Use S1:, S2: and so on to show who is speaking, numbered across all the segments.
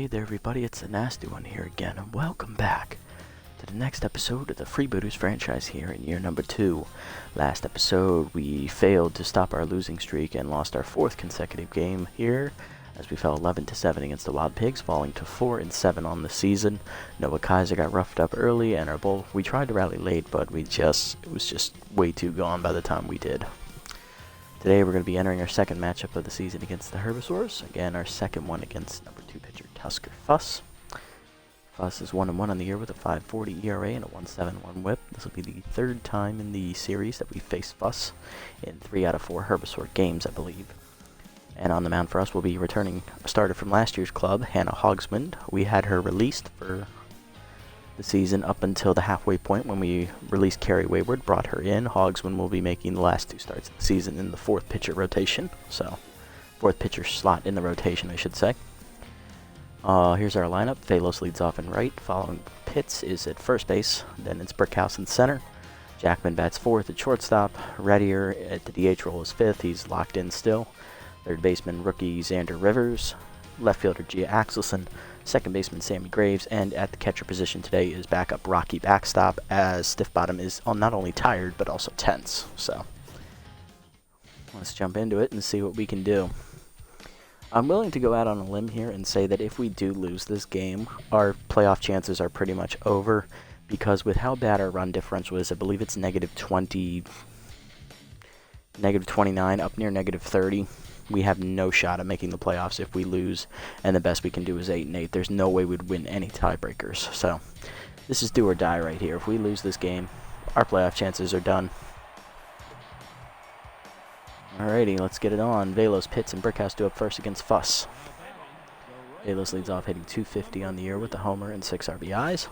S1: Hey there everybody, it's the Nasty One here again, and welcome back to the next episode of the Freebooters franchise here in year number 2. Last episode, we failed to stop our losing streak and lost our 4th consecutive game here, as we fell 11-7 against the Wild Pigs, falling to 4-7 on the season. Noah Kaiser got roughed up early, and our bull, we tried to rally late, but it was just way too gone by the time we did. Today we're going to be entering our second matchup of the season against the Herbivores. Again, our second one against number 2 pitcher Tusker Fuss. Fuss is 1-1 on the year with a 5.40 ERA and a 1.71 WHIP. This will be the third time in the series that we faced Fuss in 3 out of 4 Herbivore games, I believe. And on the mound for us will be returning a starter from last year's club, Hannah Hogswind. We had her released for the season up until the halfway point when we released Carrie Wayward, brought her in. Hogswind will be making the last 2 starts of the season in the 4th pitcher rotation. So, 4th pitcher slot in the rotation, I should say. Here's our lineup. Velos leads off in right. Following Pitts is at first base. Then it's Brickhouse in center. Jackman bats 4th at shortstop. Reddier at the DH role is 5th. He's locked in still. Third baseman rookie Xander Rivers. Left fielder Gia Axelson. Second baseman Sammy Graves. And at the catcher position today is backup Rocky Backstop, as Stiff Bottom is not only tired but also tense. So let's jump into it and see what we can do. I'm willing to go out on a limb here and say that if we do lose this game, our playoff chances are pretty much over, because with how bad our run differential is, I believe it's -20, -29, up near -30. We have no shot at making the playoffs if we lose, and the best we can do is 8-8. There's no way we'd win any tiebreakers. So this is do or die right here. If we lose this game, our playoff chances are done. Alrighty, let's get it on. Velos, Pitts, and Brickhouse do up first against Fuss. Velos leads off hitting .250 on the year with a homer and 6 RBIs.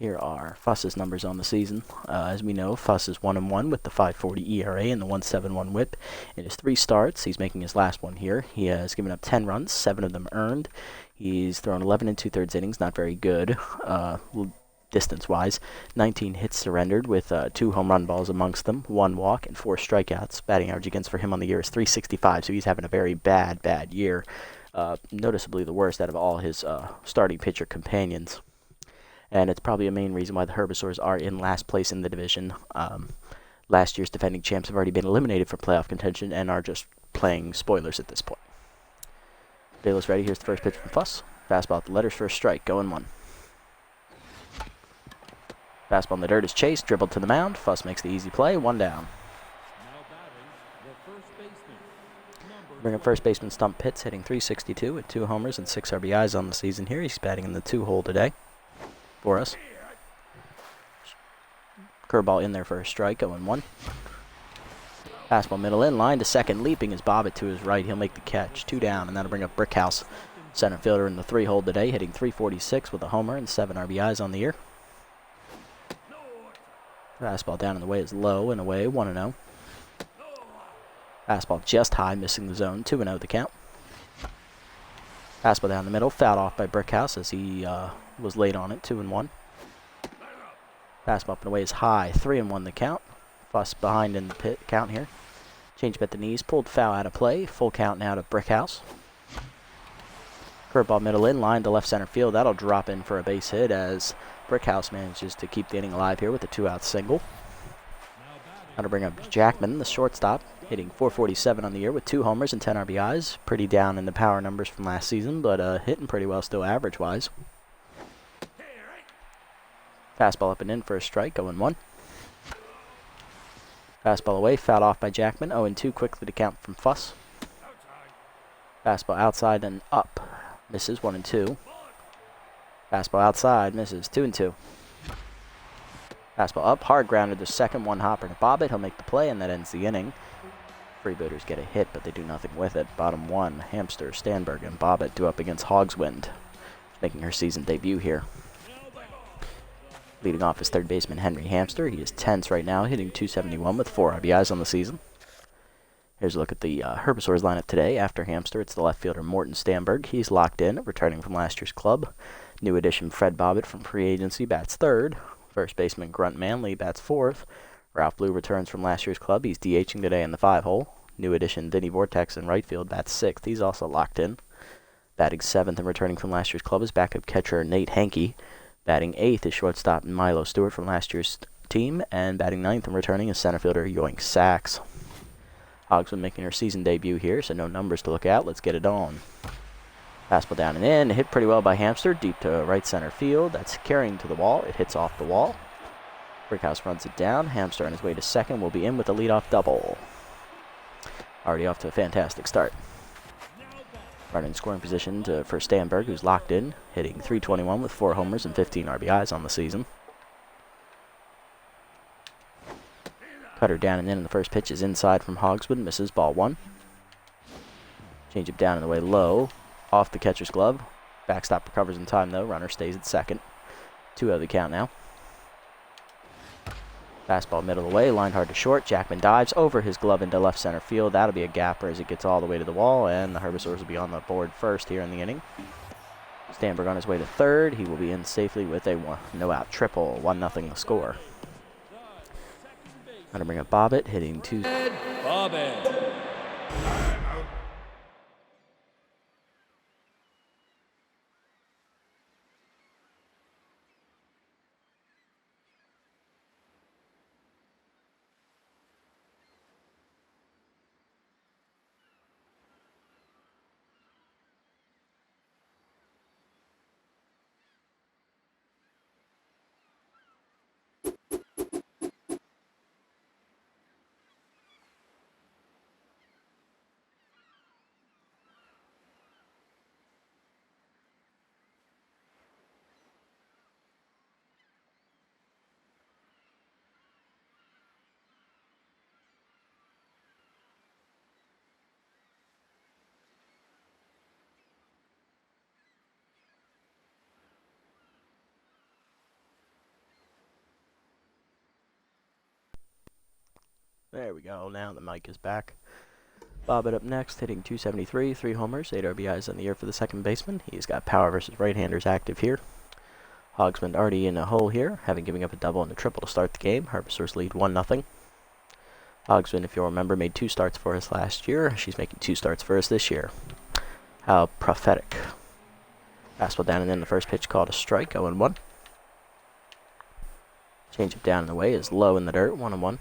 S1: Here are Fuss's numbers on the season. As we know, Fuss is 1-1 with the 5.40 ERA and the 1.71 WHIP. In his 3 starts, he's making his last one here. He has given up 10 runs, 7 of them earned. He's thrown 11 2/3 innings, not very good distance-wise. 19 hits surrendered with 2 home run balls amongst them, 1 walk, and 4 strikeouts. Batting average against for him on the year is .365, so he's having a very bad year. Noticeably the worst out of all his starting pitcher companions. And it's probably a main reason why the Herbivores are in last place in the division. Last year's defending champs have already been eliminated from playoff contention and are just playing spoilers at this point. Velos ready. Here's the first pitch from Fuss. Fastball at the letters for a strike. Going 1. Fastball in the dirt is chased, dribbled to the mound. Fuss makes the easy play, 1 down. Bring up first baseman Stump Pitts, hitting .362 with 2 homers and 6 RBIs on the season here. He's batting in the 2-hole today for us. Curveball in there for a strike, going 1. Fastball middle in, line to second, leaping is Bobbitt to his right. He'll make the catch, 2 down, and that'll bring up Brickhouse, center fielder in the 3-hole today, hitting .346 with a homer and 7 RBIs on the year. Fastball down in the way is low and away, 1-0. Fastball just high, missing the zone, 2-0 the count. Fastball down the middle, fouled off by Brickhouse as he was late on it, 2-1. Fastball up and away is high, 3-1 the count. Fuss behind in the pit count here. Change up at the knees, pulled foul out of play, full count now to Brickhouse. Curveball middle in, line to left center field. That'll drop in for a base hit as Brickhouse manages to keep the inning alive here with a 2-out single. That'll bring up Jackman, the shortstop, hitting .447 on the year with 2 homers and 10 RBIs. Pretty down in the power numbers from last season, but hitting pretty well still average-wise. Fastball up and in for a strike, going 1. Fastball away, fouled off by Jackman. 0-2 quickly to count from Fuss. Fastball outside and up. Misses, 1-2. Fastball outside, misses, 2-2. Fastball up, hard grounded to second, 1 hopper to Bobbitt. He'll make the play, and that ends the inning. Freebooters get a hit, but they do nothing with it. Bottom 1, Hamster, Stanberg, and Bobbitt do up against Hogswind, making her season debut here. Leading off is third baseman Henry Hamster. He is tense right now, hitting .271 with 4 RBIs on the season. Here's a look at the Herbivores lineup today. After Hamster, it's the left fielder Morton Stanberg. He's locked in, returning from last year's club. New addition Fred Bobbitt from free agency bats 3rd. First baseman Grunt Manley bats 4th. Ralph Blue returns from last year's club. He's DHing today in the 5-hole. New addition Vinny Vortex in right field bats 6th. He's also locked in. Batting 7th and returning from last year's club is backup catcher Nate Hanke. Batting 8th is shortstop Milo Stewart from last year's team. And batting 9th and returning is center fielder Yoink Sachs. Hogsman making her season debut here, so no numbers to look at. Let's get it on. Fastball down and in. Hit pretty well by Hamster. Deep to right center field. That's carrying to the wall. It hits off the wall. Brickhouse runs it down. Hamster on his way to second will be in with a leadoff double. Already off to a fantastic start. Running scoring position for Stanberg, who's locked in, hitting .321 with 4 homers and 15 RBIs on the season. Cutter down and in the first pitch is inside from Hogswood, misses ball 1. Change it down and away low, off the catcher's glove. Backstop recovers in time though, runner stays at second. 2-0 the count now. Fastball middle away, lined hard to short. Jackman dives over his glove into left center field. That'll be a gapper as it gets all the way to the wall, and the Herbivores will be on the board first here in the inning. Stanberg on his way to third. He will be in safely with a no-out triple, 1-0 the score. Going to bring up Bobbitt, hitting 2.
S2: Bobbitt.
S1: There we go. Now the mic is back. Bobbitt up next, hitting .273, 3 homers, 8 RBIs on the year for the second baseman. He's got power versus right-handers active here. Hogsman already in a hole here, having given up a double and a triple to start the game. Herbivores lead 1-0. Hogsman, if you'll remember, made 2 starts for us last year. She's making 2 starts for us this year. How prophetic. Fastball down and then the first pitch called a strike, 0-1. Change it down and away is low in the dirt, 1-1.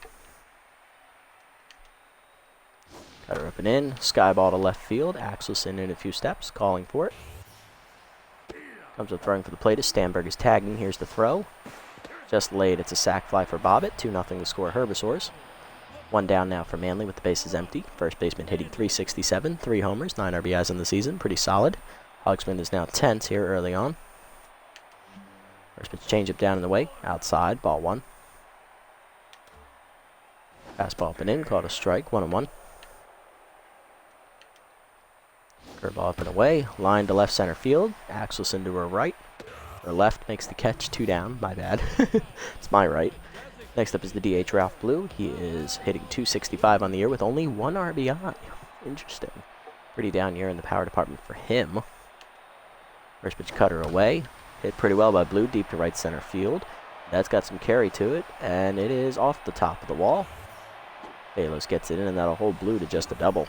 S1: Cutter up and in, sky ball to left field. Axelson in a few steps, calling for it. Comes up throwing for the plate as Stanberg is tagging. Here's the throw. Just laid, it's a sac fly for Bobbitt. 2-0 to score Herbivores. 1 down now for Manley with the bases empty. First baseman hitting .367, 3 homers, 9 RBIs in the season. Pretty solid. Hogsman is now tense here early on. First pitch change up down in the way. Outside, ball 1. Fastball up and in, called a strike, 1-1. Curveball up and away, line to left center field. Axelson to her right. Her left makes the catch, 2 down, my bad. It's my right. Next up is the DH Ralph Blue. He is hitting .265 on the year with only 1 RBI. Interesting. Pretty down year in the power department for him. First pitch cutter away. Hit pretty well by Blue, deep to right center field. That's got some carry to it, and it is off the top of the wall. Balos gets it in, and that'll hold Blue to just a double.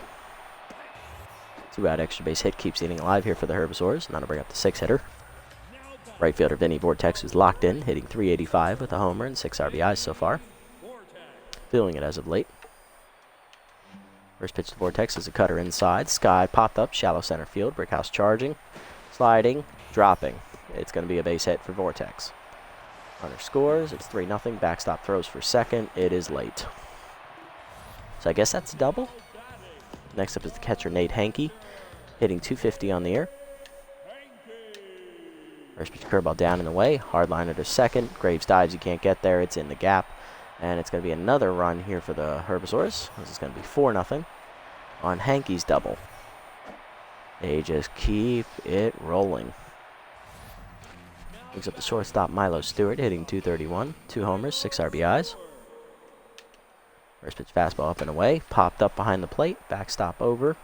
S1: 2-out extra base hit keeps the inning alive here for the Herbivores. Now to bring up the 6-hitter. Right fielder Vinny Vortex, who's locked in, hitting .385 with a homer and 6 RBIs so far. Feeling it as of late. First pitch to Vortex is a cutter inside. Sky popped up, shallow center field. Brickhouse charging, sliding, dropping. It's going to be a base hit for Vortex. Runner scores. It's 3-0. Backstop throws for second. It is late. So I guess that's a double. Next up is the catcher Nate Hanke, hitting .250 on the year. First pitch curveball down and away. Hard liner to second. Graves dives. You can't get there. It's in the gap. And it's going to be another run here for the Herbivores. This is going to be 4-0 on Hanke's double. They just keep it rolling. Brings up the shortstop Milo Stewart, hitting .231. 2 homers, 6 RBIs. First pitch fastball up and away. Popped up behind the plate. Backstop over.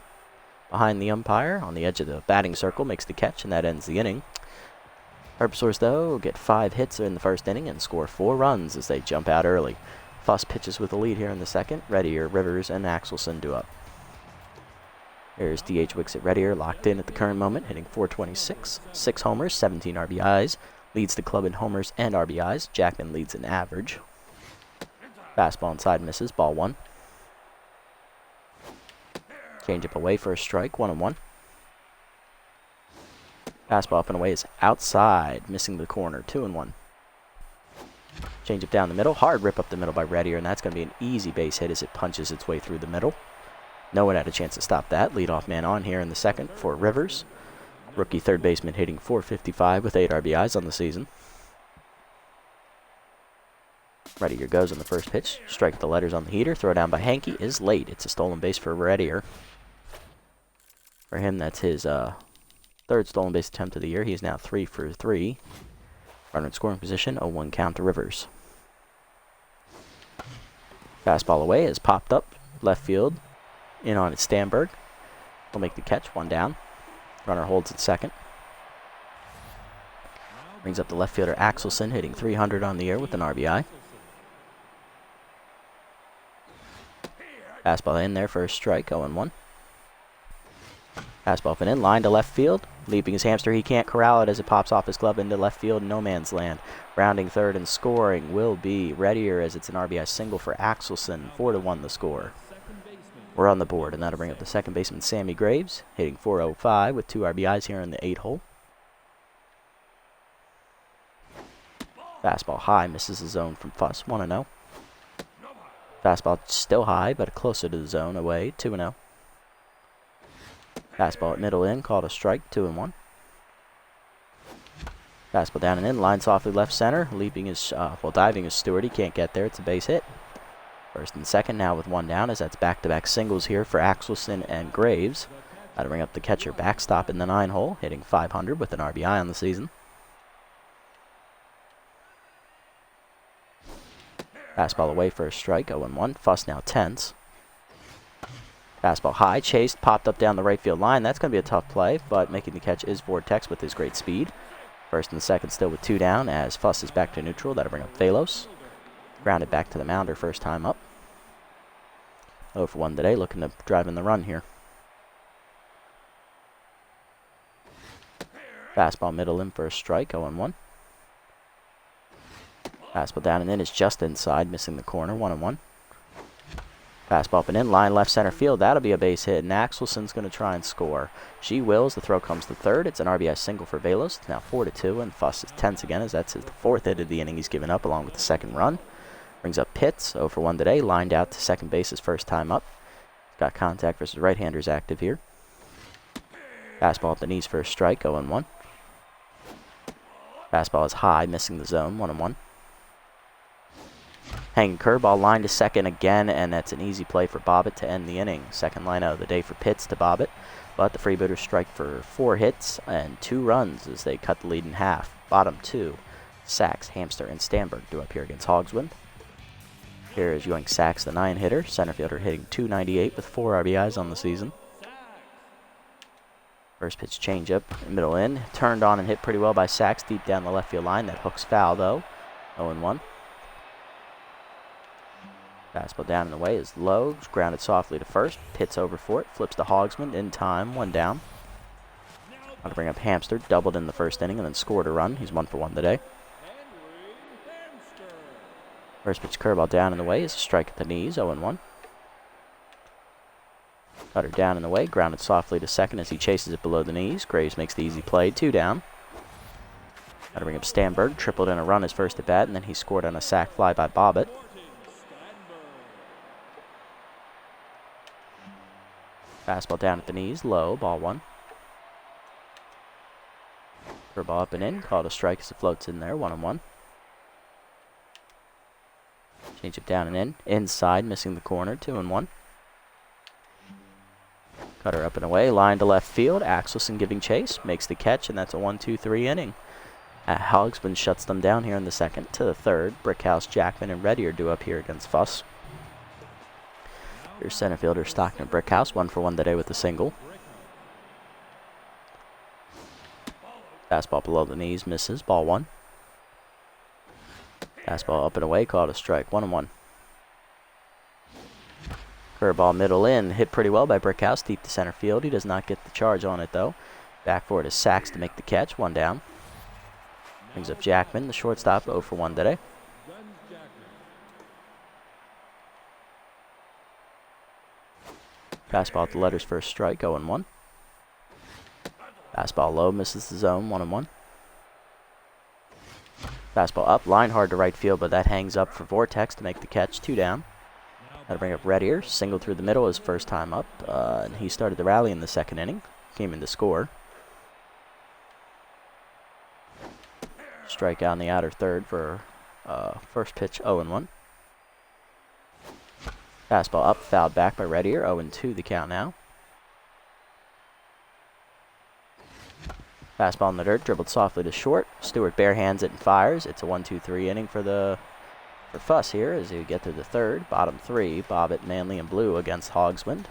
S1: Behind the umpire on the edge of the batting circle. Makes the catch, and that ends the inning. Herbivores, though, get 5 hits in the first inning and score 4 runs as they jump out early. Fuss pitches with the lead here in the second. Ready, Rivers and Axelson do up. There's DH Wicks at Reddier, locked in at the current moment, hitting .426, 6 homers, 17 RBIs, leads the club in homers and RBIs. Jackman leads in average. Fastball inside misses, ball 1. Changeup away for a strike, 1-1. Fastball up and away is outside, missing the corner, 2-1. Changeup down the middle, hard rip up the middle by Reddier, and that's going to be an easy base hit as it punches its way through the middle. No one had a chance to stop that. Leadoff man on here in the second for Rivers. Rookie third baseman hitting .455 with 8 RBIs on the season. Reddier goes on the first pitch. Strike at the letters on the heater. Throw down by Hanke is late. It's a stolen base for Reddier. For him, that's his third stolen base attempt of the year. He is now 3 for 3. Runner in scoring position, 0-1 count to Rivers. Fastball away is popped up. Left field. In on it, Stanberg. Will make the catch, 1 down. Runner holds at second. Brings up the left fielder Axelson, hitting .300 on the year with an RBI. Fastball in there for a strike, 0-1. Fastball up and in, line to left field. Leaping his hamster, he can't corral it as it pops off his glove into left field, no man's land. Rounding third and scoring will be Reddier as it's an RBI single for Axelson, 4-1 the score. We're on the board, and that'll bring up the second baseman Sammy Graves, hitting .405 with 2 RBIs here in the 8 hole. Fastball high, misses the zone from Fuss, 1-0. Fastball still high, but closer to the zone, away, 2-0. Fastball at middle in, called a strike, 2-1. Fastball down and in, line softly left center, leaping is, diving is Stewart, he can't get there, it's a base hit. First and second now with 1 down, as that's back-to-back singles here for Axelson and Graves. That'll bring up the catcher backstop in the 9 hole, hitting .500 with an RBI on the season. Fastball away for a strike, 0-1. Fuss now tense. Fastball high, chased, popped up down the right field line. That's going to be a tough play, but making the catch is Vortex with his great speed. First and second still with 2 down, as Fuss is back to neutral. That'll bring up Velos. Grounded back to the mounder first time up. 0 for 1 today, looking to drive in the run here. Fastball middle in for a strike, 0-1. Fastball down and in is just inside, missing the corner, 1-1. Fastball up and in, line left center field. That'll be a base hit, and Axelson's going to try and score. She wills. The throw comes to third. It's an RBI single for Velos. It's now 4-2, and Fuss is tense again, as that's his 4th hit of the inning he's given up, along with the second run. Brings up Pitts, 0 for 1 today, lined out to second base his first time up. Got contact versus right-handers active here. Fastball at the knees for a strike, 0-1. Fastball is high, missing the zone, 1-1. Hanging curveball line to second again, and that's an easy play for Bobbitt to end the inning. Second line out of the day for Pitts to Bobbitt, but the Freebooters strike for 4 hits and 2 runs as they cut the lead in half. Bottom 2, Sachs, Hamster, and Stanberg do up here against Hogswind. Here is Yoink Sachs, the 9-hitter. Center fielder hitting .298 with 4 RBIs on the season. First pitch changeup, middle in. Turned on and hit pretty well by Sachs deep down the left field line. That hook's foul, though. 0-1. Fastball down and away is low. Grounded softly to first. Pitts over for it. Flips to Hogsman in time. 1 down. I'll bring up Hamster. Doubled in the first inning and then scored a run. He's 1 for 1 today. First pitch curveball down and away is a strike at the knees. 0-1. Cutter down and away. Grounded softly to second as he chases it below the knees. Graves makes the easy play. 2 down. Got to bring up Stanberg. Tripled in a run his first at bat, and then he scored on a sac fly by Bobbitt. Fastball down at the knees, low, ball 1. Curveball up and in, called a strike as it floats in there, 1-1. Change it down and in, inside, missing the corner, 2-1. Cutter up and away, line to left field, Axelson giving chase, makes the catch, and that's a 1-2-3 inning. Hogsman shuts them down here in the second. To the third, Brickhouse, Jackman, and Reddier do up here against Fuss. Here's center fielder Stockton and Brickhouse, 1 for 1 today with a single. Fastball below the knees, misses, ball 1. Fastball up and away, called a strike, 1-1. Curveball middle in, hit pretty well by Brickhouse, deep to center field. He does not get the charge on it, though. Back for it is Sachs to make the catch, 1 down. Brings up Jackman, the shortstop, 0 for 1 today. Fastball at the letters for a strike, 0-1. Fastball low, misses the zone, 1-1. Fastball up, line hard to right field, but that hangs up for Vortex to make the catch, 2 down. That'll bring up Red Ear, single through the middle his first time up, and he started the rally in the 2nd inning, came in to score. Strikeout in the outer 3rd for first pitch, 0-1. Fastball up, fouled back by Red Ear, 0-2 the count now. Fastball in the dirt, dribbled softly to short. Stewart barehands it and fires. It's a 1-2-3 inning for Fuss here as we get to the 3rd. Bottom 3, Bobbitt, Manley, and Blue against Hogswind.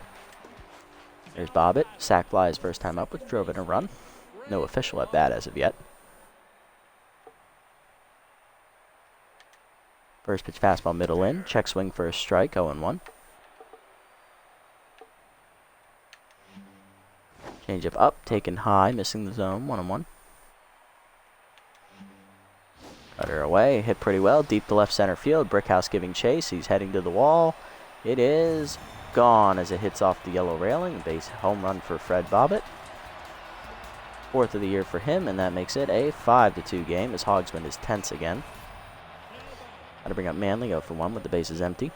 S1: There's Bobbitt. Sack fly his first time up, which drove in a run. No official at bat as of yet. First pitch fastball middle in. Check swing for a strike, 0-1. Changeup up, taken high, missing the zone, 1-1. Cutter away, hit pretty well, deep to left center field. Brickhouse giving chase, he's heading to the wall. It is gone as it hits off the yellow railing. Base home run for Fred Bobbitt. 4th of the year for him, and that makes it a 5-2 game as Hogswind is tense again. Got to bring up Manley, 0 for 1 with the bases empty.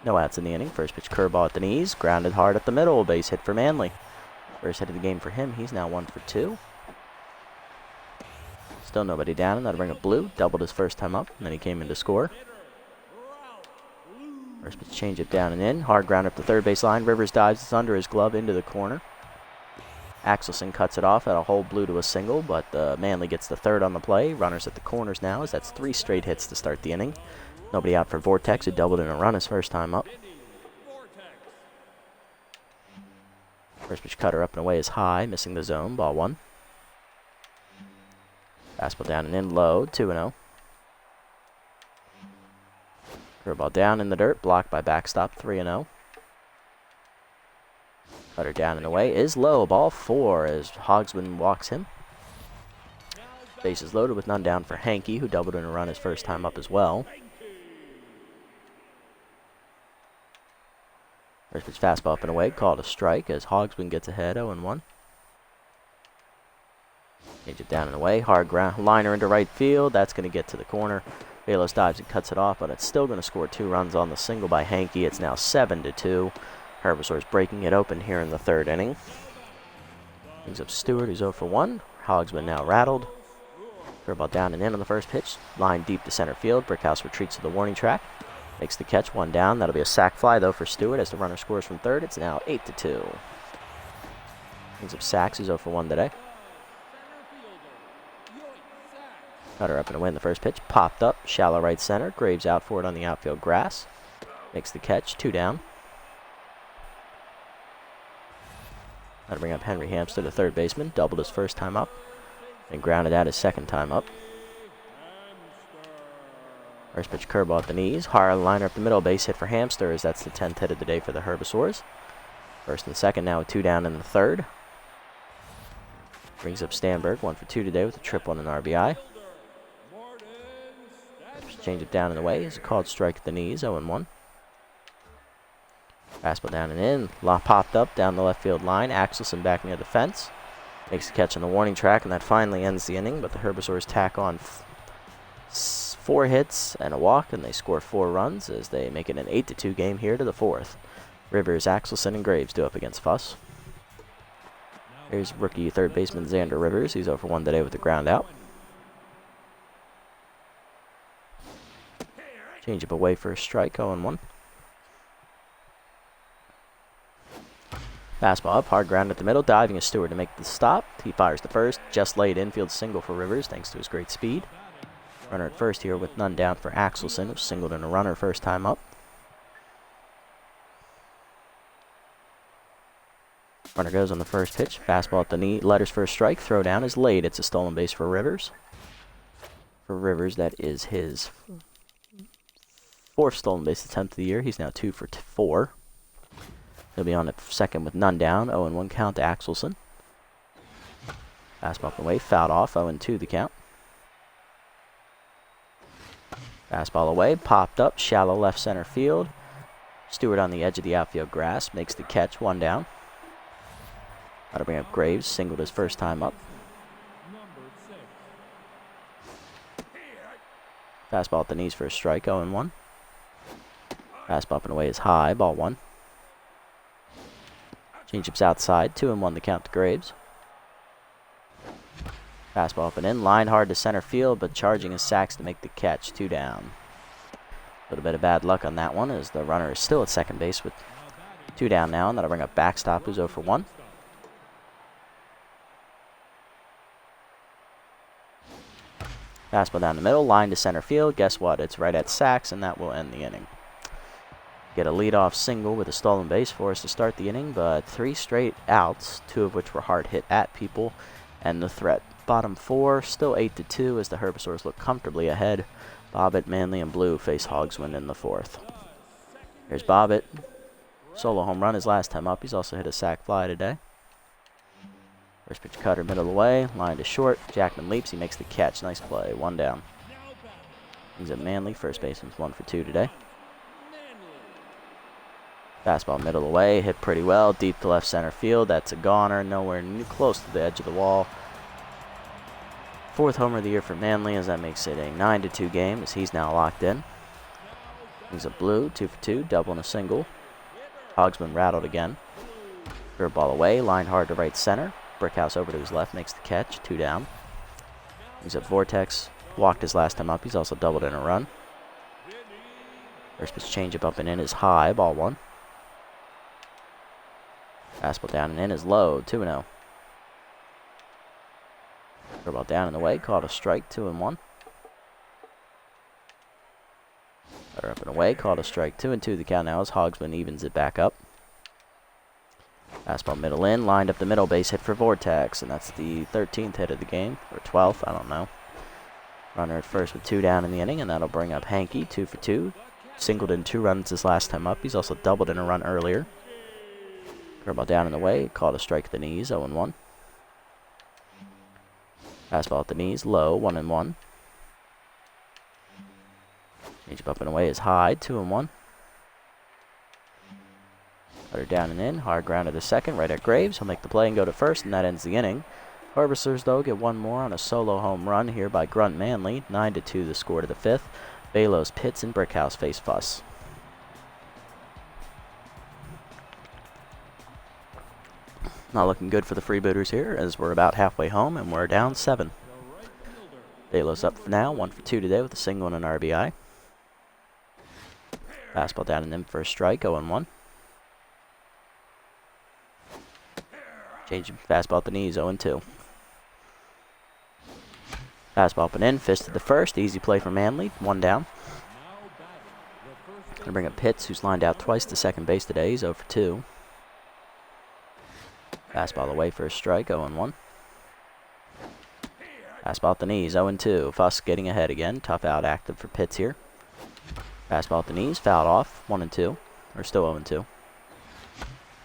S1: No outs in the inning. First pitch curveball at the knees. Grounded hard at the middle. Base hit for Manley. First hit of the game for him. He's now 1 for 2. Still nobody down, and that'll bring up Blue. Doubled his first time up, and then he came in to score. First pitch change it down and in. Hard ground up the third base line. Rivers dives. It's under his glove into the corner. Axelson cuts it off at a hold Blue to a single, but Manley gets the 3rd on the play. Runners at the corners now, as that's 3 straight hits to start the inning. Nobody out for Vortex, who doubled in a run his first time up. First pitch cutter up and away is high, missing the zone, ball 1. Fastball down and in low, 2-0. Curveball down in the dirt, blocked by backstop, 3-0. Cutter down and away is low, ball 4 as Hogswind walks him. Bases loaded with none down for Hanke, who doubled in a run his first time up as well. First pitch fastball up and away, called a strike as Hogswind gets ahead, 0-1. Change it down and away, hard ground, liner into right field, that's going to get to the corner. Velos dives and cuts it off, but it's still going to score 2 runs on the single by Hanke. It's now 7-2. Herbivores breaking it open here in the 3rd inning. Brings up Stewart, who's 0 for 1. Hogswind now rattled. Curveball down and in on the first pitch. Line deep to center field. Brickhouse retreats to the warning track. Makes the catch, 1 down. That'll be a sac fly, though, for Stewart as the runner scores from 3rd. It's now 8-2. Brings up Sachs, who's 0 for 1 today. Cutter up and away in the first pitch. Popped up, shallow right center. Graves out for it on the outfield grass. Makes the catch, 2 down. That'll bring up Henry Hamster, the 3rd baseman. Doubled his first time up and grounded out his 2nd time up. First pitch curveball at the knees. Hard liner up the middle, base hit for Hamster as that's the 10th hit of the day for the Herbivores. First and 2nd now with 2 down in the 3rd. Brings up Stanberg, 1 for 2 today with a triple and an RBI. Change it down and away is a called strike at the knees, 0-1. Fastball down and in. Popped up down the left field line. Axelson back near the fence. Makes the catch on the warning track, and that finally ends the inning. But the Herbivores tack on 4 hits and a walk, and they score 4 runs as they make it an 8-2 game here to the 4th. Rivers, Axelson, and Graves do up against Fuss. Here's rookie 3rd baseman Xander Rivers. He's 0 for 1 today with the ground out. Change up away for a strike, 0-1. Fastball up, hard ground at the middle, diving is Stewart to make the stop. He fires the first, just laid infield single for Rivers thanks to his great speed. Runner at first here with none down for Axelson, who singled in a runner first time up. Runner goes on the first pitch, fastball at the knee, letters for a strike, throw down is laid. It's a stolen base for Rivers. For Rivers, that is his fourth stolen base attempt of the year. He's now 2 for 4. He'll be on at second with none down. 0-1 count to Axelson. Fastball up and away, fouled off. 0-2 the count. Fastball away, popped up, shallow left center field. Stewart on the edge of the outfield grass makes the catch, 1 down. That'll bring up Graves, singled his first time up. Fastball at the knees for a strike, 0-1. Fastball up and away is high, ball 1. Changeup's outside, 2-1 the count to Graves. Fastball up and in, line hard to center field, but charging his sacks to make the catch, 2 down. A little bit of bad luck on that one as the runner is still at second base with 2 down now, and that'll bring up backstop, who's 0 for 1. Fastball down the middle, line to center field. Guess what? It's right at sacks, and that will end the inning. Get a leadoff single with a stolen base for us to start the inning, but 3 straight outs, 2 of which were hard hit at people, and the threat. Bottom 4, still 8-2 as the Herbivores look comfortably ahead. Bobbitt, Manley, and Blue face Hogswind in the 4th. Here's Bobbitt. Solo home run his last time up. He's also hit a sac fly today. First pitch cutter, middle away, line to short. Jackman leaps, he makes the catch. Nice play, 1 down. He's at Manley, first baseman's 1 for 2 today. Fastball middle away, hit pretty well, deep to left center field. That's a goner, nowhere close to the edge of the wall. 4th homer of the year for Manley as that makes it a 9-2 game as he's now locked in. He's a Blue, 2 for 2, double and a single. Hogsman rattled again. Curveball away, line hard to right center. Brickhouse over to his left, makes the catch, 2 down. He's at Vortex, walked his last time up. He's also doubled in a run. First pitch changeup up and in is high, ball 1. Fastball down and in is low, 2-0. Curveball down and away, called a strike, 2-1. Cutter up and away, called a strike, 2-2 the count now as Hogsman evens it back up. Fastball middle in, lined up the middle, base hit for Vortex, and that's the 13th hit of the game, or 12th, I don't know. Runner at first with 2 down in the inning, and that'll bring up Hanke, 2 for 2. Singled in 2 runs his last time up. He's also doubled in a run earlier. Curveball down and away, called a strike at the knees, 0-1. Fastball at the knees, low, 1-1. Changeup up and away is high, 2-1. Cutter down and in, hard ground to second, right at Graves. He'll make the play and go to first, and that ends the inning. Herbivores, though, get 1 more on a solo home run here by Grunt Manley. 9-2 the score to the 5th. Balos, Pitts, and Brickhouse face Fuss. Not looking good for the Freebooters here, as we're about halfway home, and we're down 7. Balos up for now, 1 for 2 today with a single and an RBI. Fastball down and in for a strike, 0-1. Changing fastball at the knees, 0-2. Fastball up and in, fisted the first. Easy play for Manley, 1 down. Gonna bring up Pitts, who's lined out twice to second base today. He's 0 for 2. Fastball away for a strike, 0-1. Fastball at the knees, 0-2. Fuss getting ahead again. Tough out active for Pitts here. Fastball at the knees, fouled off, 1-2. Or still 0-2.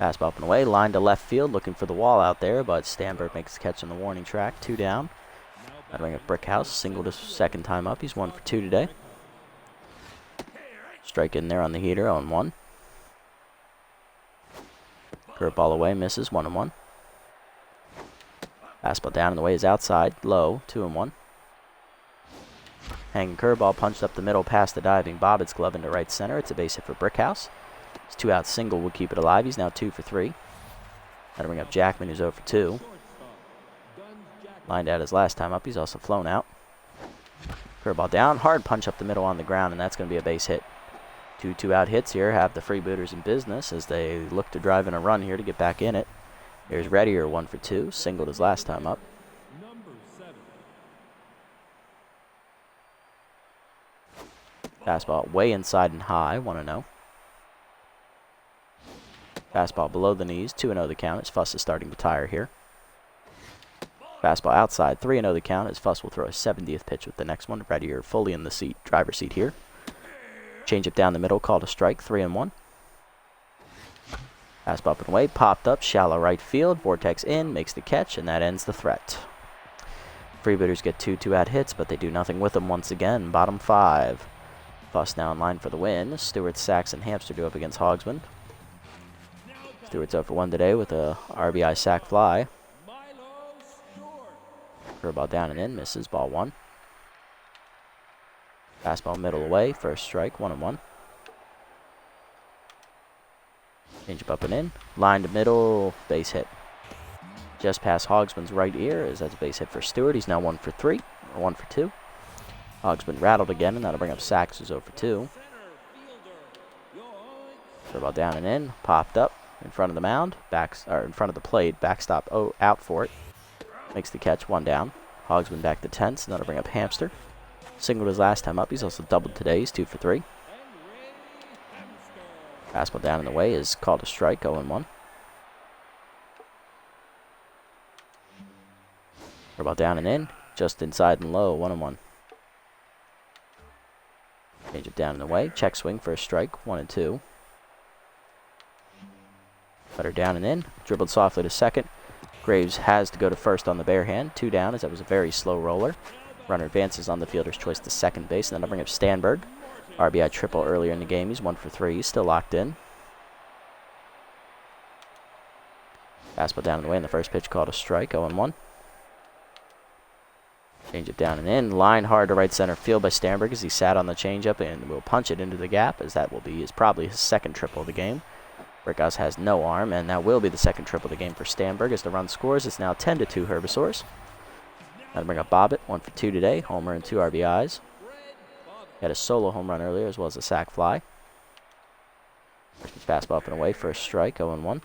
S1: Fastball up and away, line to left field, looking for the wall out there, but Stanberg makes the catch on the warning track, 2 down. That'll bring up Brickhouse, singled his second time up. He's 1 for 2 today. Strike in there on the heater, 0-1. Curveball away, misses, 1-1. Fastball down and the way is outside, low, 2-1. Hanging curveball punched up the middle past the diving Bobbitt's glove into right center. It's a base hit for Brickhouse. His 2-out single will keep it alive. He's now 2 for 3. That'll bring up Jackman, who's 0 for 2. Lined out his last time up. He's also flown out. Curveball down. Hard punch up the middle on the ground, and that's going to be a base hit. 2 2-out hits here have the Freebooters in business as they look to drive in a run here to get back in it. Here's Reddier, 1 for 2. Singled his last time up. Fastball way inside and high, 1-0. Fastball below the knees, 2-0 the count as Fuss is starting to tire here. Fastball outside, 3-0 the count as Fuss will throw a 70th pitch with the next one. Reddier fully in the driver's seat here. Change it down the middle, called a strike, 3-1. Fastball up and away, popped up, shallow right field, Vortex in, makes the catch, and that ends the threat. Freebooters get 2 2-out hits, but they do nothing with them once again. Bottom 5. Fuss now in line for the win. Stewart, Sachs, and Hamster do up against Hogsman. Stewart's 0 for 1 today with a RBI sac fly. Curveball down and in, misses, ball 1. Fastball middle away, first strike, 1-1. Change up and in, line to middle, base hit. Just past Hogsman's right ear, as that's a base hit for Stewart. He's now 1 for 3, or 1 for 2. Hogsman rattled again, and that'll bring up Sachs, who's 0 for 2. Curveball down and in, popped up in front of the mound, in front of the plate, backstop out for it. Makes the catch, 1 down. Hogsman back to 10th, and that'll bring up Hamster. Singled his last time up. He's also doubled today. He's 2 for 3. Fastball down in the way is called a strike, 0-1. Curveball down and in, just inside and low, 1-1. Change it down in the way, check swing for a strike, 1-2. Cutter down and in, dribbled softly to second. Graves has to go to first on the bare hand, 2 down, as that was a very slow roller. Runner advances on the fielder's choice to second base, and then I'll bring up Stanberg. RBI triple earlier in the game. He's 1 for 3. He's still locked in. Fastball down in the way, and the first pitch called a strike, 0-1. Change it down and in. Line hard to right center field by Stanberg as he sat on the changeup and will punch it into the gap, as that will be probably his second triple of the game. Brickhouse has no arm, and that will be the second triple of the game for Stanberg as the run scores. It's now 10-2 Herbivores. That'll bring up Bobbitt, 1 for 2 today, homer and 2 RBIs. He had a solo home run earlier as well as a sac fly. Fastball up and away, first strike, 0-1.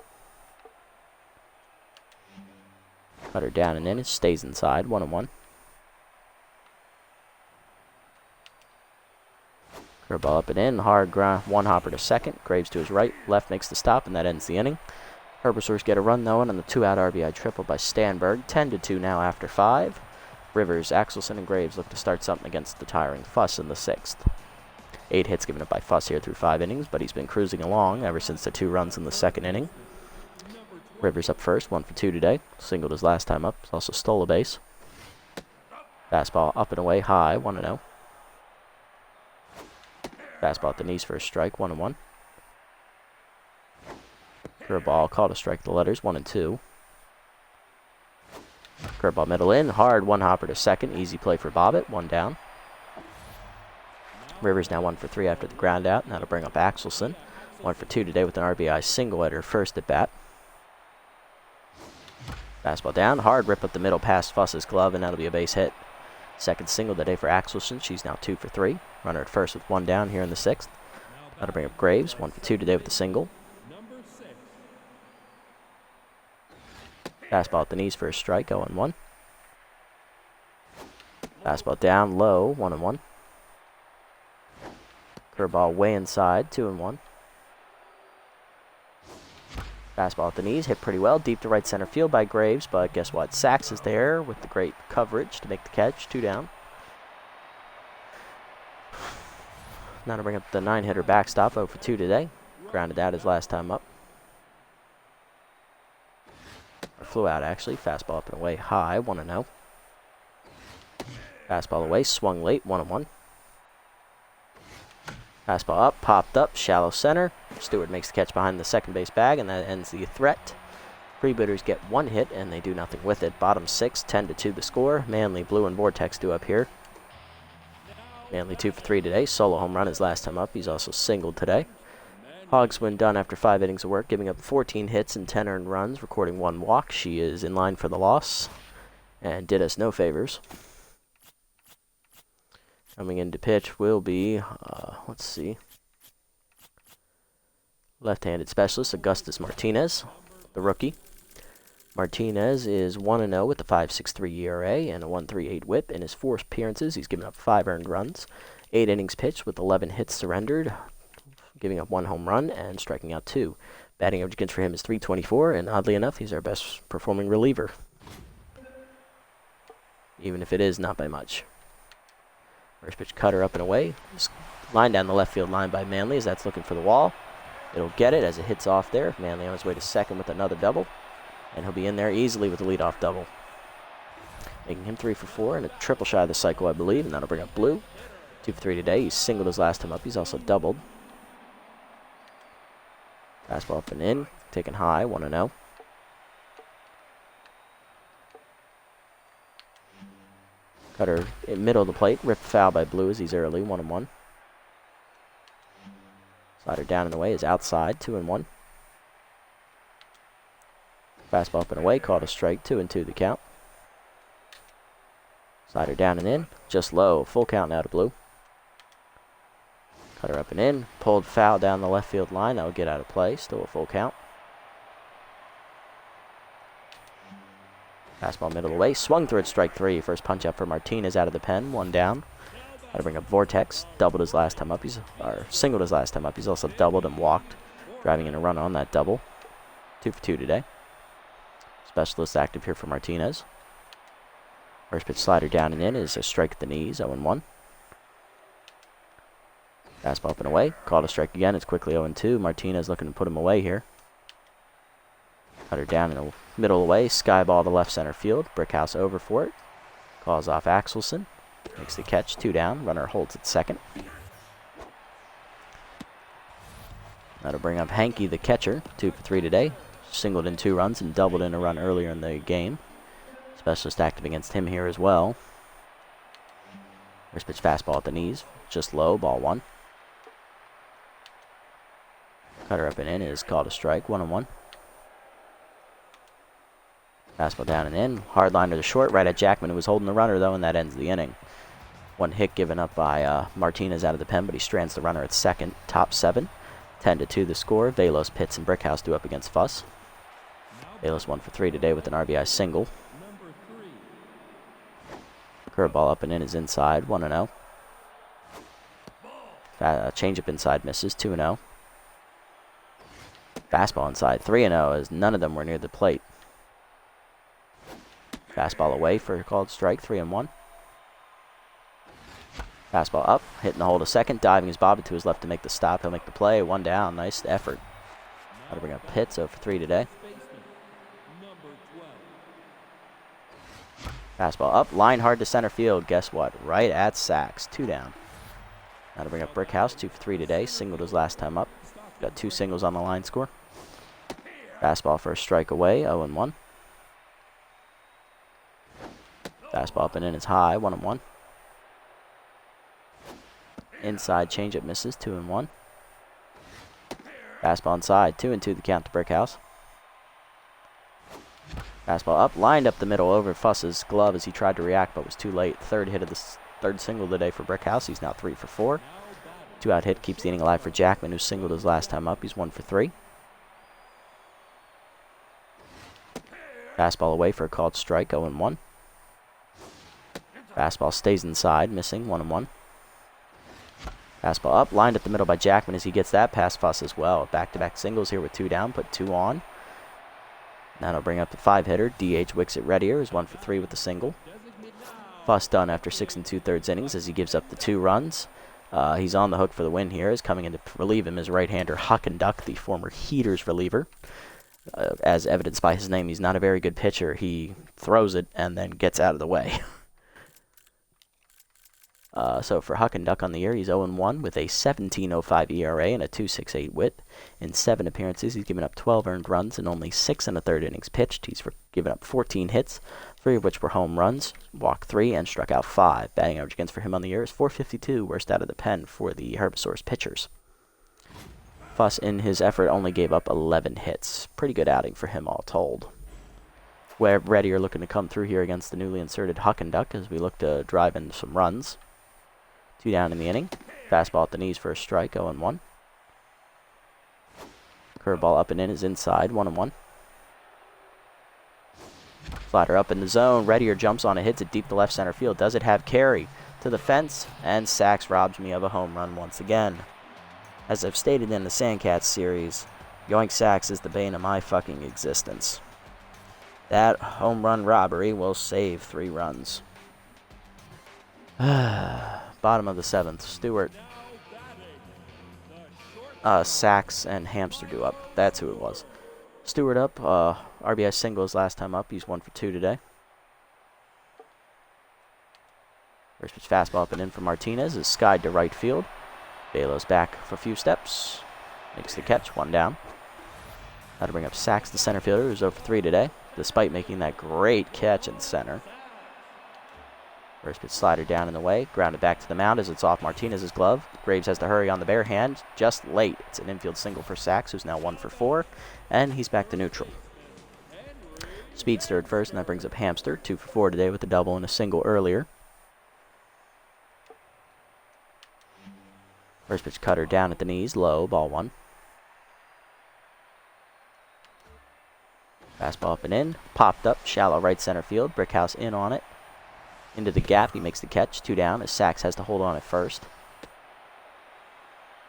S1: Cutter down and in, it stays inside, 1-1. Curveball up and in, hard ground, 1 hopper to second. Graves to his right, left makes the stop, and that ends the inning. Herbivores get a run though, and on the 2-out RBI triple by Stanberg. 10-2 now after 5. Rivers, Axelson, and Graves look to start something against the tiring Fuss in the 6th. 8 hits given up by Fuss here through 5 innings, but he's been cruising along ever since the 2 runs in the 2nd inning. Rivers up first, 1 for 2 today. Singled his last time up. Also stole a base. Fastball up and away, high, 1-0. Fastball at the knees for a strike, 1-1. Curveball called a strike, the letters, 1-2. Curveball middle in, hard, 1 hopper to second. Easy play for Bobbitt, 1 down. Rivers now 1 for 3 after the ground out, and that'll bring up Axelson. 1 for 2 today with an RBI single at her first at bat. Fastball down, hard rip up the middle past Fuss's glove, and that'll be a base hit. Second single today for Axelson. She's now 2 for 3. Runner at first with 1 down here in the 6th. That'll bring up Graves, 1 for 2 today with the single. Fastball at the knees for a strike, 0-1. Fastball down low, 1-1. Curveball way inside, 2-1. Fastball at the knees, hit pretty well, deep to right center field by Graves, but guess what? Sachs is there with the great coverage to make the catch, 2 down. Now to bring up the 9-hitter backstop, 0 for 2 today. Grounded out his last time up. Or flew out, actually. Fastball up and away, high, 1-0. Fastball away, swung late, 1-1. Fastball up, popped up, shallow center. Stewart makes the catch behind the second base bag, and that ends the threat. Freebooters get 1 hit, and they do nothing with it. Bottom 6, 10-2 the score. Manly, Blue, and Vortex do up here. Manly 2 for 3 today. Solo home run his last time up. He's also singled today. Hogsman done after 5 innings of work, giving up 14 hits and 10 earned runs, recording 1 walk. She is in line for the loss and did us no favors. Coming in to pitch will be, let's see, left-handed specialist Augustus Martinez, the rookie. Martinez is 1-0 with a 5.63 ERA and a 1.38 whip. In his 4 appearances, he's given up 5 earned runs, 8 innings pitched with 11 hits surrendered, giving up 1 home run and striking out 2. Batting average against for him is .324, and oddly enough, he's our best performing reliever, even if it is not by much. First pitch cutter up and away. Line down the left field line by Manley as that's looking for the wall. It'll get it as it hits off there. Manley on his way to second with another double. And he'll be in there easily with the leadoff double. Making him 3 for 4 and a triple shy of the cycle, I believe. And that'll bring up Blue. 2 for 3 today. He's singled his last time up. He's also doubled. Fastball up and in. Taken high. 1-0. Cutter in middle of the plate. Ripped foul by Blue as he's early. 1-1. Slider down and away is outside. 2-1. Fastball up and away. Called a strike. 2-2 the count. Slider down and in. Just low. Full count now to Blue. Cutter up and in. Pulled foul down the left field line. That will get out of play. Still a full count. Fastball middle away. Swung through at strike 3. First punch up for Martinez out of the pen. 1 down. Got to bring up Vortex. Doubled his last time up. Singled his last time up. He's also doubled and walked. Driving in a run on that double. 2 for 2 today. Specialist active here for Martinez. First pitch slider down and in is a strike at the knees. 0-1. Fastball up and away. Called a strike again. It's quickly 0-2. Martinez looking to put him away here. Cutter down in the middle away. Sky ball to left center field. Brickhouse over for it. Calls off Axelson. Makes the catch. 2 down. Runner holds at second. That'll bring up Hanke, the catcher. 2 for 3 today. Singled in 2 runs and doubled in a run earlier in the game. Specialist active against him here as well. First pitch fastball at the knees. Just low. Ball 1. Cutter up and in is called a strike. 1-1. Fastball down and in. Hard liner to short. Right at Jackman, who was holding the runner, though, and that ends the inning. 1 hit given up by Martinez out of the pen, but he strands the runner at second. Top 7. 10-2 the score. Velos, Pitts, and Brickhouse due up against Fuss. Velos 1 for 3 today with an RBI single. Curveball up and in is inside. 1-0. Changeup inside misses. 2-0. Fastball inside. 3-0 as none of them were near the plate. Fastball away for a called strike. 3-1. Fastball up. Hitting the hole to second. Diving his bob to his left to make the stop. He'll make the play. 1 down. Nice effort. That'll bring up Pitts. 0 for 3 today. Fastball up. Line hard to center field. Guess what? Right at Sachs. 2 down. That'll bring up Brickhouse. 2 for 3 today. Singled his last time up. Got 2 singles on the line score. Fastball for a strike away. 0-1. Fastball up and in is high. 1-1. Inside changeup misses. 2-1. Fastball inside. 2-2 the count to Brickhouse. Fastball up. Lined up the middle over Fuss's glove as he tried to react but was too late. Third hit of the third single of the day for Brickhouse. He's now 3 for 4. 2-out hit keeps the inning alive for Jackman, who singled his last time up. He's 1 for 3. Fastball away for a called strike. 0-1. Fastball stays inside, missing. 1-1. Fastball up, lined at the middle by Jackman as he gets that past Fuss as well. Back-to-back singles here with 2 down, put 2 on. That'll bring up the 5-hitter. DH Wixit Reddier is 1 for 3 with the single. Fuss done after 6 2/3 innings as he gives up the 2 runs. He's on the hook for the win here. Is coming in to relieve him is right-hander Huckenduck, the former Heaters reliever. As evidenced by his name, he's not a very good pitcher. He throws it and then gets out of the way. So for Huckenduck on the year, he's 0-1 with a 17.05 ERA and a 2.68 WHIP. In 7 appearances, he's given up 12 earned runs and only 6 1/3 innings pitched. He's given up 14 hits, 3 of which were home runs, walked 3, and struck out 5. Batting average against for him on the year is .452, worst out of the pen for the Herbisaurus pitchers. Fuss, in his effort, only gave up 11 hits. Pretty good outing for him all told. Where Reddy are looking to come through here against the newly inserted Huckenduck as we look to drive in some runs. 2 down in the inning. Fastball at the knees for a strike. 0-1. Curveball up and in is inside. 1-1. Slider up in the zone. Reddier jumps on it, hits it deep to left center field. Does it have carry to the fence? And Sachs robs me of a home run once again. As I've stated in the Sandcats series, Yoink Sachs is the bane of my fucking existence. That home run robbery will save 3 runs. Bottom of the 7th. Stewart Sachs and Hamster due up. That's who it was. Stewart up. RBI singles last time up. He's 1 for 2 today. First pitch fastball up and in for Martinez is skied to right field. Velo's back for a few steps. Makes the catch, 1 down. Now to bring up Sachs, the center fielder, who's 0 for 3 today, despite making that great catch in center. First pitch slider down in the way, grounded back to the mound as it's off Martinez's glove. Graves has to hurry on the bare hand, just late. It's an infield single for Sachs, who's now 1 for 4, and he's back to neutral. Speedster at first, and that brings up Hamster, 2 for 4 today with a double and a single earlier. First pitch cutter down at the knees, low, ball 1. Fastball up and in, popped up, shallow right center field, Brickhouse in on it. Into the gap, he makes the catch, 2 down, as Sachs has to hold on at first.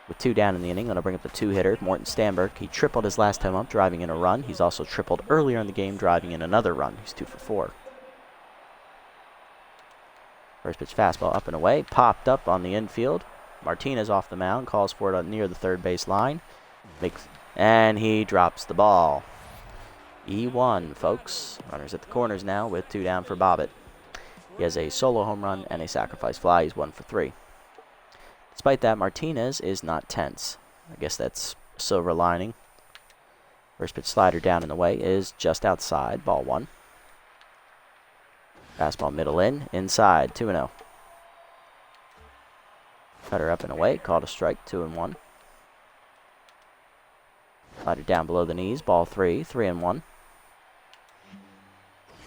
S1: With 2 down in the inning, going to bring up the 2-hitter, Morton Stanberg. He tripled his last time up, driving in a run. He's also tripled earlier in the game, driving in another run. He's 2 for 4. First pitch fastball up and away, popped up on the infield. Martinez off the mound, calls for it near the third base line. And he drops the ball. E1, folks. Runners at the corners now with 2 down for Bobbitt. He has a solo home run and a sacrifice fly. He's 1 for 3. Despite that, Martinez is not tense. I guess that's a silver lining. First pitch slider down in the way is just outside, ball 1. Fastball middle in, inside, 2-0. Cutter up and away, called a strike, 2-1. Slider down below the knees, ball 3, 3-1.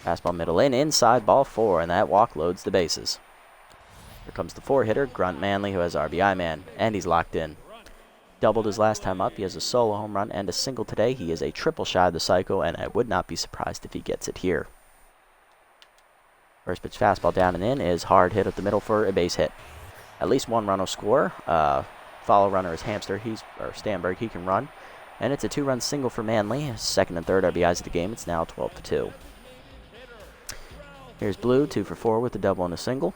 S1: Fastball middle in, inside, ball 4, and that walk loads the bases. Here comes the 4-hitter, Grunt Manley, who has RBI man, and he's locked in. Doubled his last time up. He has a solo home run and a single today. He is a triple shy of the cycle, and I would not be surprised if he gets it here. First pitch fastball down and in is hard hit up the middle for a base hit. At least 1 run will score. Follow runner is Stanberg. He can run. And it's a 2-run single for Manley. His second and third RBIs of the game. It's now 12-2. Here's Blue, 2 for 4 with a double and a single.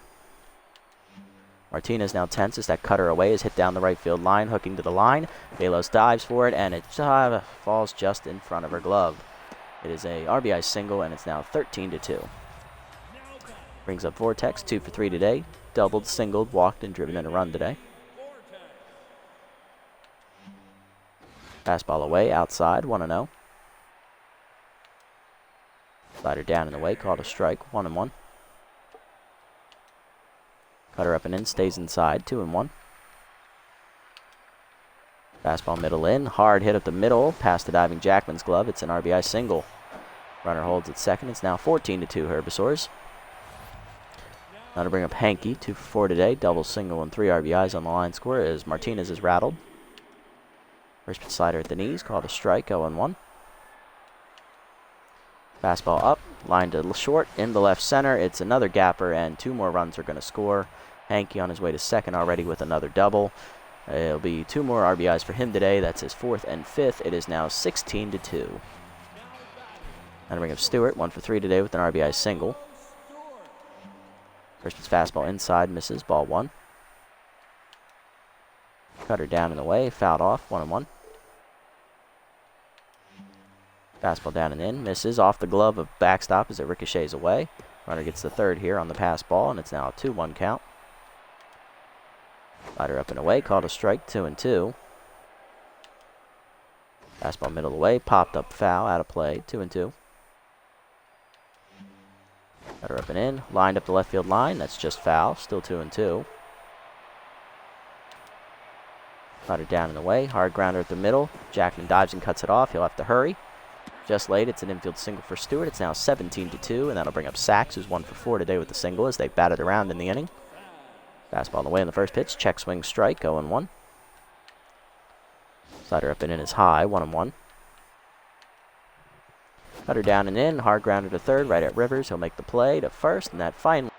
S1: Martinez now tense as that cutter away is hit down the right field line, hooking to the line. Velos dives for it, and it falls just in front of her glove. It is a RBI single, and it's now 13-2. Brings up Vortex, 2 for 3 today. Doubled, singled, walked, and driven in a run today. Fastball away, outside, 1-0. Slider down in the way, called a strike, 1-1. Cutter up and in, stays inside, 2-1. Fastball middle in, hard hit up the middle, past the diving Jackman's glove. It's an RBI single. Runner holds at second. It's now 14-2 Herbisaurs. Now to bring up Hanke, 2 for 4 today. Double, single, and 3 RBIs on the line score as Martinez is rattled. First pitch slider at the knees, called a strike, 0-1. Fastball up, line to short, in the left center. It's another gapper, and 2 more runs are going to score. Hanke on his way to second already with another double. It'll be 2 more RBIs for him today. That's his 4th and 5th. It is now 16-2. Now to bring up Stewart, 1 for 3 today with an RBI single. First pitch fastball inside, misses, ball 1. Cutter down in the way, fouled off, 1-1. Fastball down and in, misses off the glove of backstop as it ricochets away. Runner gets the third here on the pass ball, and it's now a 2-1 count. Slider up and away, called a strike, 2-2. Fastball middle away, popped up foul, out of play, 2-2. Cutter up and in, lined up the left field line, that's just foul, still 2-2. Slider down and away, hard grounder at the middle. Jackman dives and cuts it off, he'll have to hurry. Just late, it's an infield single for Stewart. It's now 17-2, and that'll bring up Sachs, who's 1 for 4 today with the single as they batted around in the inning. Fastball on the way in the first pitch, check swing strike, 0-1. Slider up and in is high, 1-1. Cutter down and in, hard grounder to third, right at Rivers. He'll make the play to first, and that finally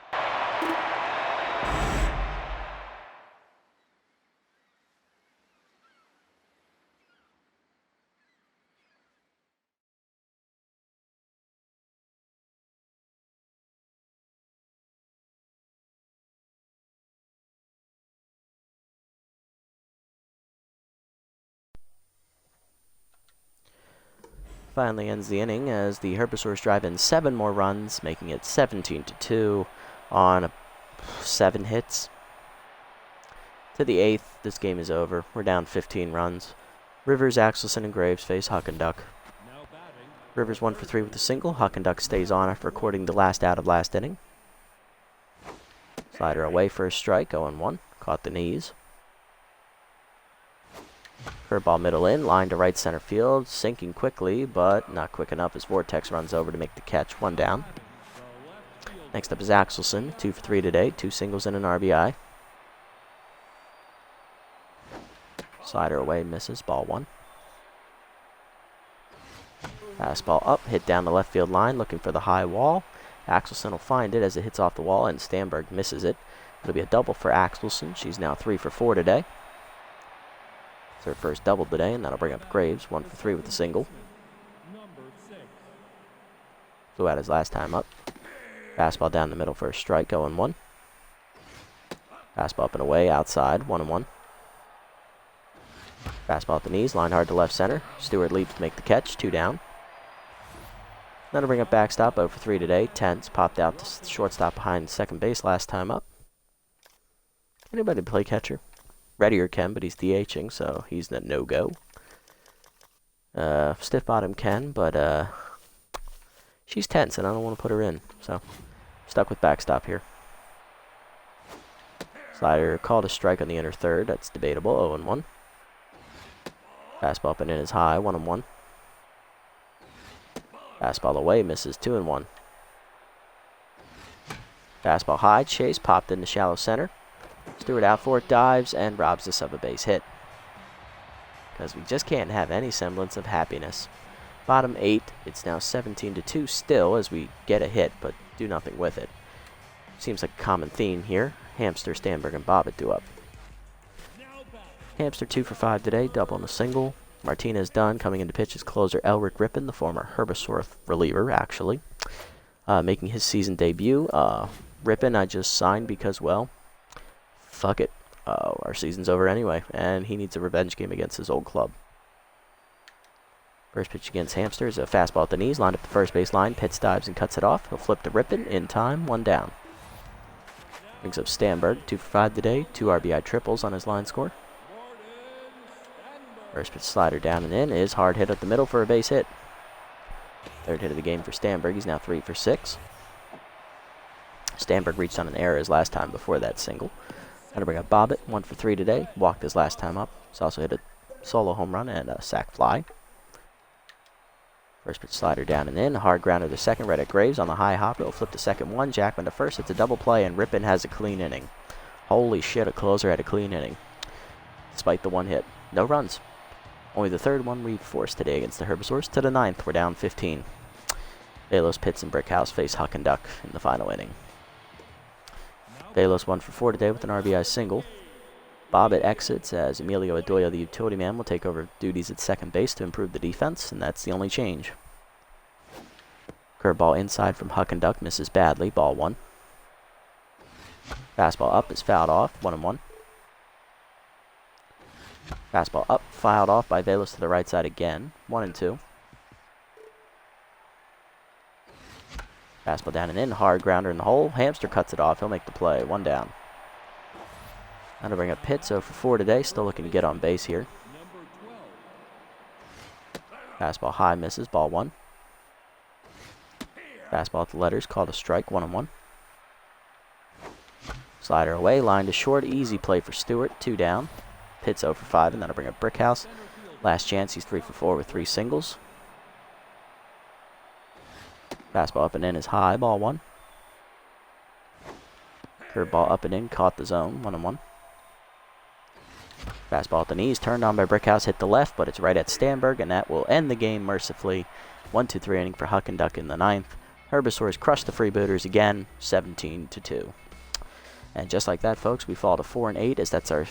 S1: finally ends the inning as the Herbivores drive in 7 more runs, making it 17-2 on 7 hits. To the 8th, this game is over. We're down 15 runs. Rivers, Axelson, and Graves face Huck and Duck. Rivers 1 for 3 with a single. Huck and Duck stays on after recording the last out of last inning. Slider away for a strike, 0-1. Caught the knees. Curveball middle in, line to right center field, sinking quickly, but not quick enough as Vortex runs over to make the catch, 1 down. Next up is Axelson, 2 for 3 today, 2 singles and an RBI. Slider away, misses, ball 1. Fastball up, hit down the left field line, looking for the high wall. Axelson will find it as it hits off the wall, and Stamberg misses it. It'll be a double for Axelson. She's now 3 for 4 today. It's her first double today, and that'll bring up Graves, 1 for 3 with a single. Flew out his last time up. Fastball down the middle for a strike, 0-1. Fastball up and away, outside, 1-1. Fastball at the knees, line hard to left center. Stewart leaps to make the catch, 2 down. That'll bring up backstop, 0 for 3 today. Tense popped out to shortstop behind second base last time up. Anybody play catcher? Reddier can, but he's DHing, so he's a no-go. Stiff bottom can, but she's tense, and I don't want to put her in, so stuck with backstop here. Slider called a strike on the inner third. That's debatable, 0-1. Fastball up and in is high, 1-1. Fastball away, misses, 2-1. Fastball high, chase, popped into shallow center. Stewart out for it, dives, and robs us of a base hit. Because we just can't have any semblance of happiness. Bottom 8, it's now 17-2 still as we get a hit, but do nothing with it. Seems like a common theme here. Hamster, Stamberg, and Bobbitt do up. Hamster 2 for 5 today, double and a single. Martinez done. Coming into pitch is closer Elric Rippon, the former Herbivore reliever, actually. Making his season debut. Rippon I just signed because, well, fuck it. Our season's over anyway, and he needs a revenge game against his old club. First pitch against Hamster is a fastball at the knees, lined up the first base line, Pitts dives and cuts it off. He'll flip to Rippon in time, 1 down. Brings up Stamberg, 2 for 5 today, 2 RBI triples on his line score. First pitch slider down and in is hard hit at the middle for a base hit. Third hit of the game for Stamberg. He's now 3 for 6. Stamberg reached on an error his last time before that single. That'll bring up Bobbitt, 1 for 3 today. Walked his last time up. He's also hit a solo home run and a sac fly. First pitch slider down and in. Hard grounder to second, right at Graves on the high hop. It'll flip to second 1. Jackman to first. It's a double play, and Rippon has a clean inning. Holy shit, a closer had a clean inning. Despite the 1 hit. No runs. Only the 3rd one we've forced today against the Herbivores. To the 9th, we're down 15. Velos, Pitts, and Brickhouse face Huck and Duck in the final inning. Velos 1 for 4 today with an RBI single. Bobbitt exits as Emilio Adoya, the utility man, will take over duties at second base to improve the defense, and that's the only change. Curveball inside from Huck and Duck misses badly, ball 1. Fastball up is fouled off, 1-1. Fastball up, fouled off by Velos to the right side again, 1-2. Fastball down and in, hard grounder in the hole. Hamster cuts it off, he'll make the play, 1 down. That'll bring up Pitts, 0 for 4 today, still looking to get on base here. Fastball high, misses, ball 1. Fastball at the letters, called a strike, 1-1. Slider away, line to short, easy play for Stewart, 2 down. Pitts 0 for 5, and that'll bring up Brickhouse. Last chance, he's 3 for 4 with 3 singles. Fastball up and in is high, ball 1. Curveball up and in, caught the zone, 1-1. Fastball at the knees, turned on by Brickhouse, hit the left, but it's right at Stamberg, and that will end the game mercifully. 1-2-3 inning for Huck and Duck in the 9th. Herbivores crushed the Freebooters again, 17-2. And just like that, folks, we fall to 4-8, as that's our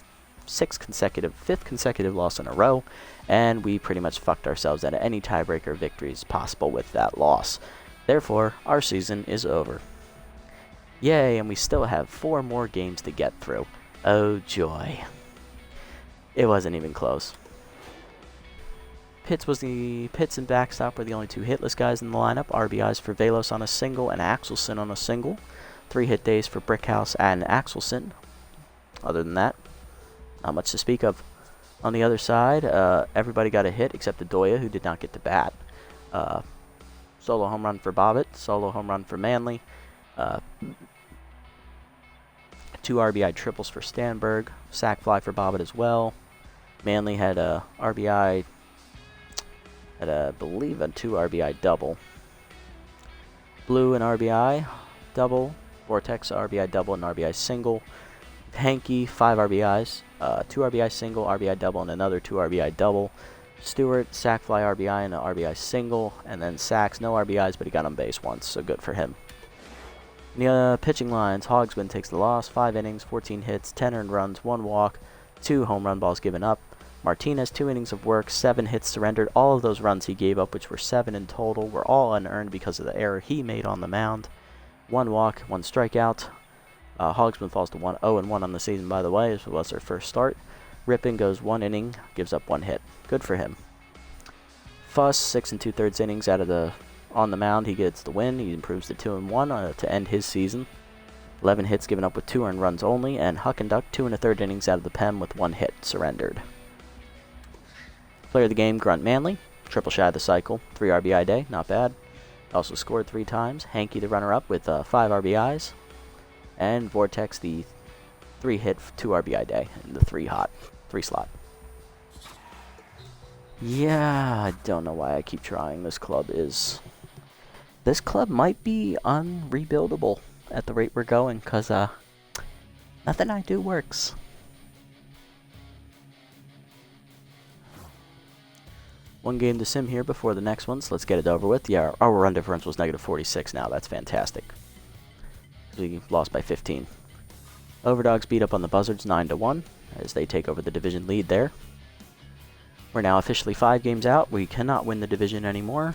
S1: 5th consecutive loss in a row, and we pretty much fucked ourselves out of any tiebreaker victories possible with that loss. Therefore, our season is over. Yay, and we still have 4 more games to get through. Oh joy. It wasn't even close. Pitts and backstop were the only two hitless guys in the lineup. RBIs for Velos on a single and Axelson on a single. 3 hit days for Brickhouse and Axelson. Other than that, not much to speak of. On the other side, everybody got a hit except Adoya, who did not get to bat. Solo home run for Bobbitt, solo home run for Manley. 2 RBI triples for Stanberg, sac fly for Bobbitt as well. Manley had a RBI, I believe a 2 RBI double. Blue an RBI double, Vortex RBI double and RBI single. Hanke 5 RBIs, 2 RBI single, RBI double, and another 2 RBI double. Stewart, sac fly RBI and an RBI single, and then sacks, no RBIs, but he got on base once, so good for him. In the pitching lines, Hogsman takes the loss, 5 innings, 14 hits, 10 earned runs, 1 walk, 2 home run balls given up. Martinez, 2 innings of work, 7 hits surrendered. All of those runs he gave up, which were 7 in total, were all unearned because of the error he made on the mound. 1 walk, 1 strikeout. Hogsman falls to 0-1 on the season, by the way. This was their first start. Rippon goes 1 inning, gives up 1 hit. Good for him. Fuss, 6 2/3 innings on the mound. He gets the win. He improves to 2-1 to end his season. 11 hits given up with 2 earned runs only. And Huckenduck, 2 1/3 innings out of the pen with 1 hit surrendered. Player of the game, Grunt Manley. Triple shy of the cycle. 3 RBI day. Not bad. Also scored 3 times. Hanke, the runner-up, with 5 RBIs. And Vortex, the 3 hit, 2 RBI day in the 3 slot. Yeah, I don't know why I keep trying. This club might be unrebuildable at the rate we're going, because nothing I do works. One game to sim here before the next one, so let's get it over with. Yeah, our run differential is -46 now. That's fantastic. We lost by 15. Overdogs beat up on the Buzzards 9-1 as they take over the division lead there. We're now officially 5 games out. We cannot win the division anymore.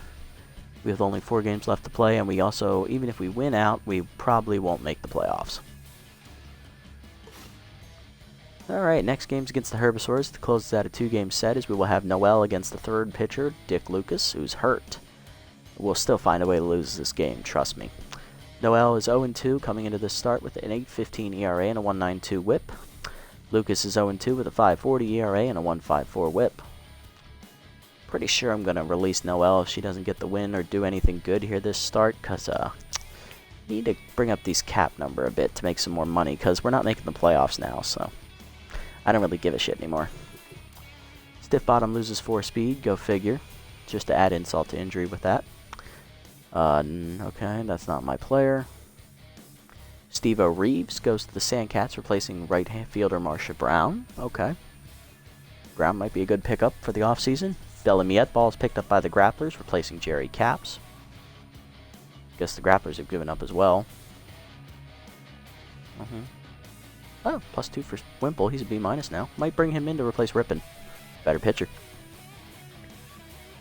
S1: We have only 4 games left to play, and we also, even if we win out, we probably won't make the playoffs. Alright, next game's against the Herbivores. To close out a 2-game set is we will have Noel against the 3rd pitcher, Dick Lucas, who's hurt. We'll still find a way to lose this game, trust me. Noel is 0-2 coming into this start with an 8.15 ERA and a 1.92 whip. Lucas is 0-2 with a 5.40 ERA and a 1.54 whip. Pretty sure I'm going to release Noel if she doesn't get the win or do anything good here this start, because need to bring up these cap number a bit to make some more money, because we're not making the playoffs now, so I don't really give a shit anymore. Stiff Bottom loses 4 speed, go figure, just to add insult to injury with that. Okay, that's not my player. Steve-O Reeves goes to the Sandcats, replacing right fielder Marsha Brown. Okay. Brown might be a good pickup for the offseason. Delamiette Ball is picked up by the Grapplers, replacing Jerry Caps. Guess the Grapplers have given up as well. Oh, +2 for Wimple. He's a B- now. Might bring him in to replace Rippon. Better pitcher.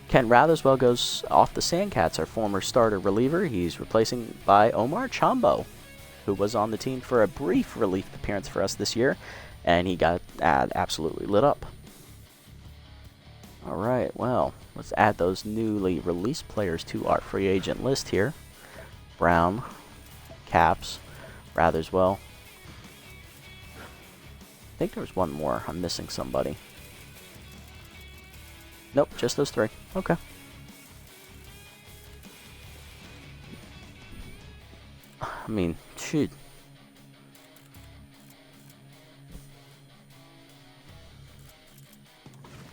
S1: Ken Ratherswell goes off the Sandcats, our former starter reliever. He's replacing by Omar Chambo, who was on the team for a brief relief appearance for us this year, and he got absolutely lit up. Alright, well, let's add those newly released players to our free agent list here. Brown, Caps, Ratherswell. I think there was one more. I'm missing somebody. Nope, just those 3. Okay. I mean, shoot.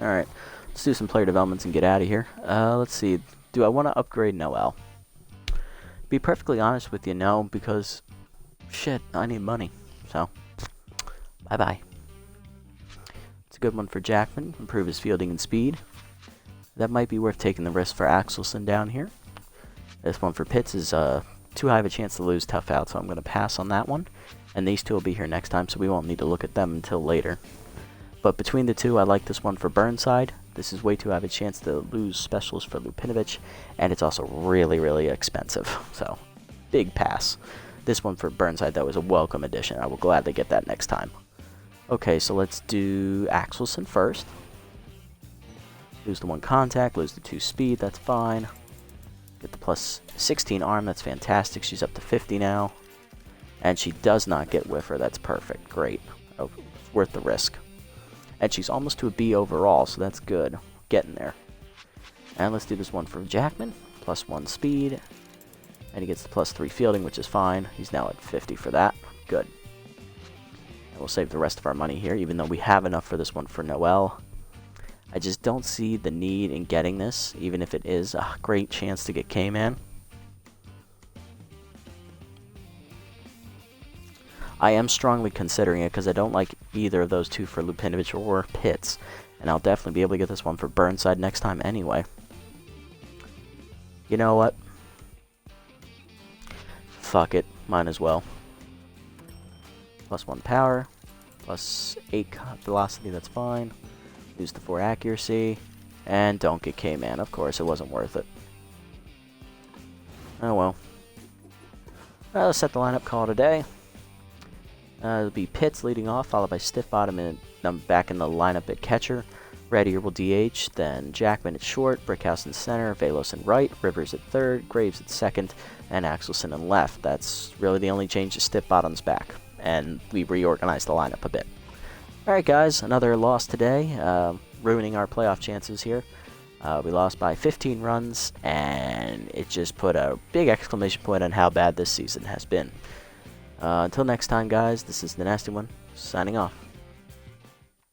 S1: Alright, let's do some player developments and get out of here. Let's see. Do I want to upgrade Noel? Be perfectly honest with you, no, because shit, I need money. So, bye-bye. It's a good one for Jackman. Improve his fielding and speed. That might be worth taking the risk for Axelson down here. This one for Pitts is too high of a chance to lose tough out, so I'm going to pass on that one. And these 2 will be here next time, so we won't need to look at them until later. But between the 2, I like this one for Burnside. This is way too high of a chance to lose specials for Lupinovich, and it's also really, really expensive. So, big pass. This one for Burnside, though, is a welcome addition. I will gladly get that next time. Okay, so let's do Axelson first. Lose the 1 contact, lose the 2 speed, that's fine. Get the plus 16 arm, that's fantastic. She's up to 50 now. And she does not get whiffer, that's perfect. Great. Oh, worth the risk. And she's almost to a B overall, so that's good. Getting there. And let's do this one for Jackman. Plus 1 speed. And he gets the plus 3 fielding, which is fine. He's now at 50 for that. Good. And we'll save the rest of our money here, even though we have enough for this one for Noelle. I just don't see the need in getting this, even if it is a great chance to get K-Man. I am strongly considering it because I don't like either of those two for Lupinovich or Pitts. And I'll definitely be able to get this one for Burnside next time anyway. You know what? Fuck it. Might as well. Plus 1 power. Plus 8 velocity, that's fine. Use the 4 accuracy. And don't get K-Man. Of course, it wasn't worth it. Oh well. Let's set the lineup, call it a day. It'll be Pitts leading off, followed by Stiff Bottom and back in the lineup at catcher. Redier will DH, then Jackman at short, Brickhouse in center, Velos in right, Rivers at third, Graves at second, and Axelson in left. That's really the only change is Stiff Bottom's back, and we reorganized the lineup a bit. Alright guys, another loss today, ruining our playoff chances here. We lost by 15 runs, and it just put a big exclamation point on how bad this season has been. Until next time guys, this is the Nasty One, signing off.